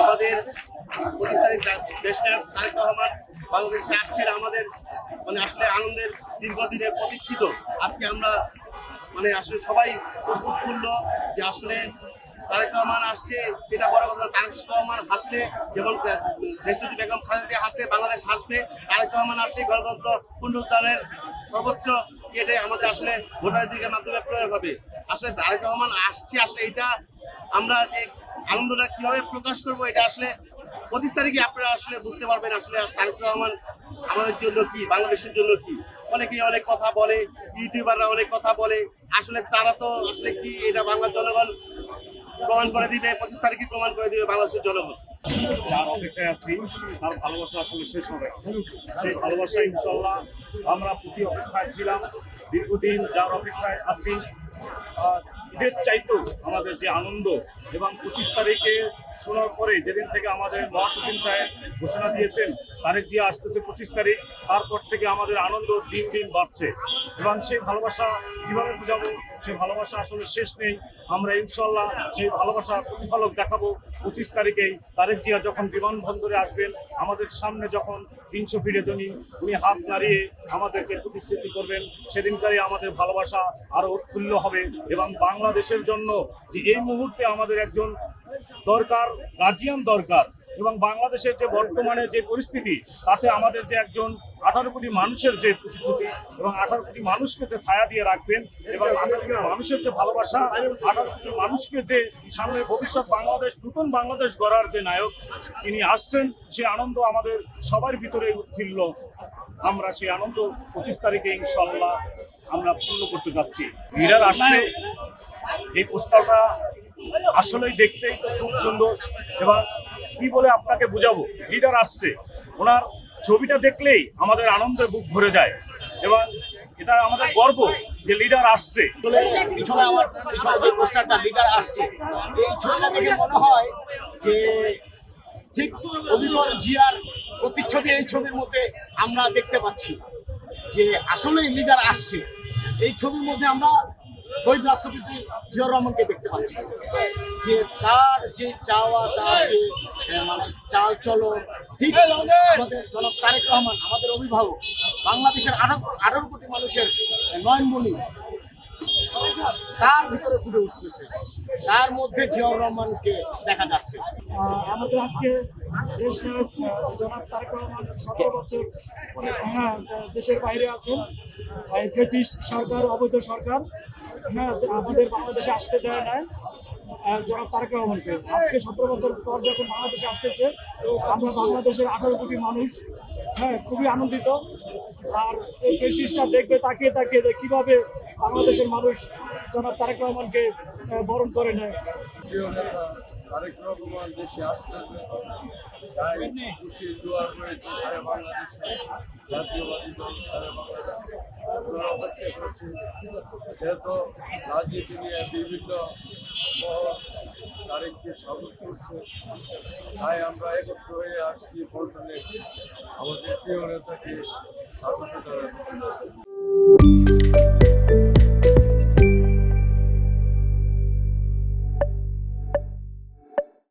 আমাদের 25 তারিখ দেশনায়ক তারেক রহমান বাংলাদেশে আসছেন আমাদের আসলে আনন্দের দীর্ঘদিনের প্রতীক্ষিত। আজকে আমরা আসলে সবাই খুব উৎফুল্ল যে আসলে তারেক রহমান আসছে, সেটা বড় কথা। তারেক রহমান হাসলে যেমন দেশনেত্রী বেগম খালেদা জিয়া হাসলে বাংলাদেশ হাসবে, তারেক রহমান আসলে গণতন্ত্র পুনরুদ্ধারের সর্বোচ্চ ইয়েটাই আমাদের আসলে ভোটাধিকারের মাধ্যমে প্রয়োগ হবে। আসলে তারেক রহমান আসছে, আসলে এটা আমরা যে আনন্দটা কিভাবে প্রকাশ করবো, এটা আসলে 25 তারিখে আপনারা আসলে বুঝতে পারবেন আসলে তারেক রহমান আমাদের জন্য কি, বাংলাদেশের জন্য কি। অনেকেই অনেক কথা বলে, ইউটিউবাররা অনেক কথা বলে, আসলে তারা তো আসলে কি এটা বাংলার জনগণ প্রমাণ করে দিবে, 25 তারিখে প্রমাণ করে দিবে বাংলাদেশের জনগণ। যার অপেক্ষায় আছি তার ভালোবাসা আসলে শেষ হবে। সেই ভালোবাসা ইনশাল্লাহ আমরা প্রতি অপেক্ষায় ছিলাম, দীর্ঘদিন যার অপেক্ষায় আছি। ঈদের চাইতেও আমাদের যে আনন্দ, এবং 25 তারিখে শোনার পরে যেদিন থেকে আমাদের মহাসচিব সাহেব ঘোষণা দিয়েছেন তারেক জিয়া আসতেছে 25 তারিখ, তারপর থেকে আমাদের আনন্দ দিন দিন বাড়ছে। এবং সেই ভালোবাসা কীভাবে বুঝাবো, সেই ভালোবাসা আসলে শেষ নেই। আমরা ইনশাল্লাহ সেই ভালোবাসার প্রতিফলক দেখাবো 25 তারিখেই। তারেক জিয়া যখন বিমানবন্দরে আসবেন, আমাদের সামনে যখন 300 ফিটে উনি হাত নাড়িয়ে আমাদেরকে প্রতিশ্রুতি করবেন, সেদিনকারই আমাদের ভালোবাসা আরও উৎফুল্ল হবে। এবং বাংলাদেশের জন্য যে এই মুহূর্তে আমাদের একজন দরকার, গার্জিয়ান দরকার, এবং বাংলাদেশের যে বর্তমানে যে পরিস্থিতি, তাতে আমাদের যে একজন 18 কোটি মানুষের যে প্রতিশ্রুতি, এবং 18 কোটি মানুষকে যে ছায়া দিয়ে রাখবেন, এবং 18 কোটি মানুষের যে ভালোবাসা, 18 কোটি মানুষকে যে সামনে ভবিষ্যৎ বাংলাদেশ, নতুন বাংলাদেশ গড়ার যে নায়ক তিনি আসছেন, সেই আনন্দ আমাদের সবার ভিতরে উৎফুল্ল। আমরা সেই আনন্দ 25 তারিখে ইনশাল্লাহ আমরা পূর্ণ করতে যাচ্ছি। লিডার আসছে, এই পোস্টারটা আসলেই দেখতেই খুব সুন্দর, এবং কি বলে আপনাকে বুঝাবো, লিডার আসছে, ওনার ছবিটা দেখলেই আমাদের আনন্দে বুক ভরে যায়, এবং এটা আমাদের গর্ব যে লিডার আসছে। পিছনে আমার পিছনে যে পোস্টারটা লিডার আসছে, এই ছবিটা দেখে মনে হয় যে ঠিক অবিকল জিয়ার প্রতিচ্ছবি এই ছবির মধ্যে আমরা দেখতে পাচ্ছি, যে আসলেই লিডার আসছে। এই ছবির মধ্যে আমরা শহীদ রাষ্ট্রপতি জিয়াউর রহমানকে দেখতে পাচ্ছি, যে তার যে চাওয়া, তার যে চাল চলন, ঠিক আমাদের জনাব তারেক রহমান, আমাদের অভিভাবক, বাংলাদেশের 18 কোটি মানুষের নয়নমণি, তার ভিতরে ফুটে উঠতেছে, তার মধ্যে জিয়াউর রহমানকে দেখা যাচ্ছে। আমাদের আজকে দেশ নায়ক জনাব তারেক রহমান 17 বছর দেশের বাইরে আছেন, ফ্যাসিস্ট সরকার, অবৈধ সরকার আমাদের বাংলাদেশে আসতে দেয় না জনাব তারেক রহমানকে। আজকে 17 বছর পর যখন বাংলাদেশে আসতেছে, আমরা বাংলাদেশের 18 কোটি মানুষ খুবই আনন্দিত। আর এই ফ্যাসিস্টরা দেখবে তাকিয়ে তাকিয়ে যে কীভাবে বাংলাদেশের মানুষ জনাব তারেক রহমানকে বরণ করে নেয়। তারেক রহমান দেশে আসতেছে, তাই খুশি জোয়ার রয়েছে সারা বাংলাদেশে, জাতীয়বাদী দল সারা বাংলাদেশে অপেক্ষা করছে। যেহেতু রাজনীতি নিয়ে বিভিন্ন মহল তারেককে স্বাগত করছে, তাই আমরা একত্র হয়ে আসছি পল্টনে আমাদের প্রিয় নেতাকে স্বাগত জানাতে।